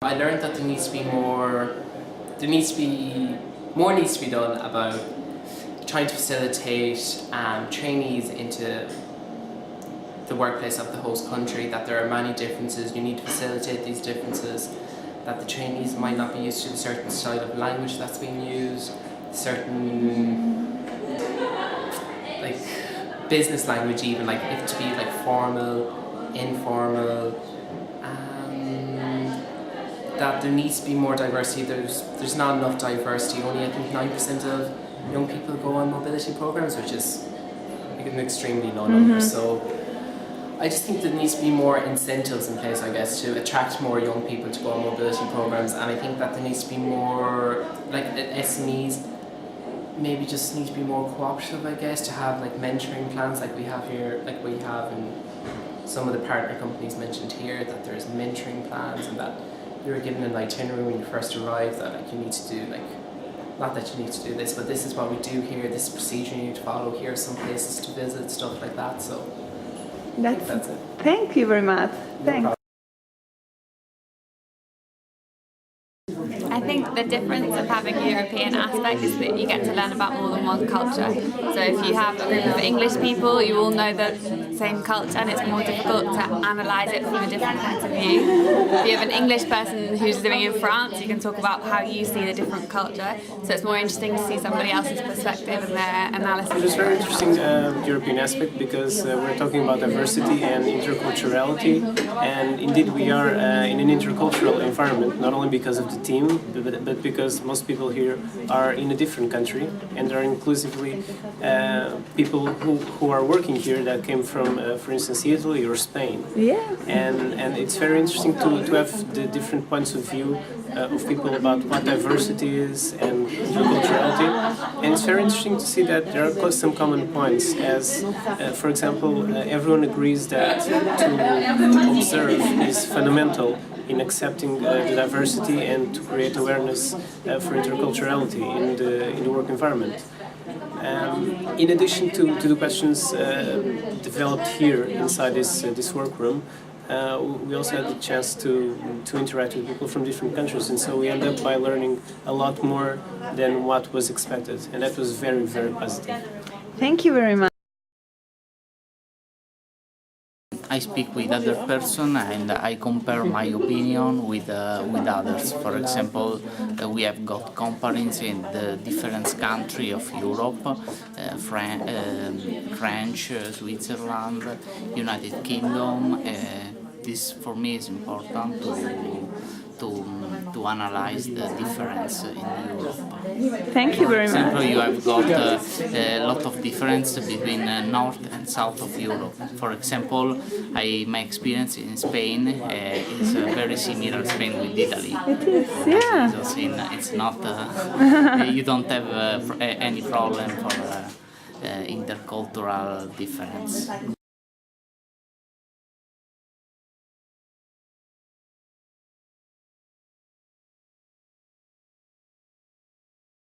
I learned that there needs to be more needs to be done about trying to facilitate trainees into the workplace of the host country, that there are many differences, you need to facilitate these differences, that the trainees might not be used to a certain style of language that's being used, certain like business language even, like if to be like formal, informal, that there needs to be more diversity. There's not enough diversity. Only I think 9% of young people go on mobility programs, which is an extremely low number. So I just think there needs to be more incentives in place, I guess, to attract more young people to go on mobility programs. And I think that there needs to be more, like SMEs, maybe just need to be more cooperative, I guess, to have like mentoring plans like we have here, like we have in some of the partner companies mentioned here, that there's mentoring plans and that you were given an itinerary when you first arrived that like you need to do, like, not that you need to do this, but this is what we do here, this procedure you need to follow, here are some places to visit, stuff like that. So that's it. Thank you very much. Thanks. I think the difference of having a European aspect is that you get to learn about more than one culture. So if you have a group of English people, you all know the same culture and it's more difficult to analyse it from a different point of view. If you have an English person who's living in France, you can talk about how you see the different culture. So it's more interesting to see somebody else's perspective and their analysis. It's a very interesting European aspect because we're talking about diversity and interculturality, and indeed we are in an intercultural environment, not only because of the team, but because most people here are in a different country and are inclusively people who are working here that came from, for instance, Italy or Spain. Yeah. And it's very interesting to have the different points of view of people about what diversity is and interculturality. And it's very interesting to see that there are some common points, as, for example, everyone agrees that to observe is fundamental in accepting the diversity and to create awareness for interculturality in the work environment. In addition to the questions developed here inside this workroom, we also had the chance to interact with people from different countries, and so we ended up by learning a lot more than what was expected, and that was very, very positive. Thank you very much. I speak with other person and I compare my opinion with others. For example, we have got companies in the different countries of Europe, French, Switzerland, United Kingdom. This for me is important to analyze the difference in Europe. Thank you very much. For example, you have got a lot of difference between North and South of Europe. For example, my experience in Spain is very similar Spain with Italy. It is, yeah. It's not, you don't have any problem for intercultural difference.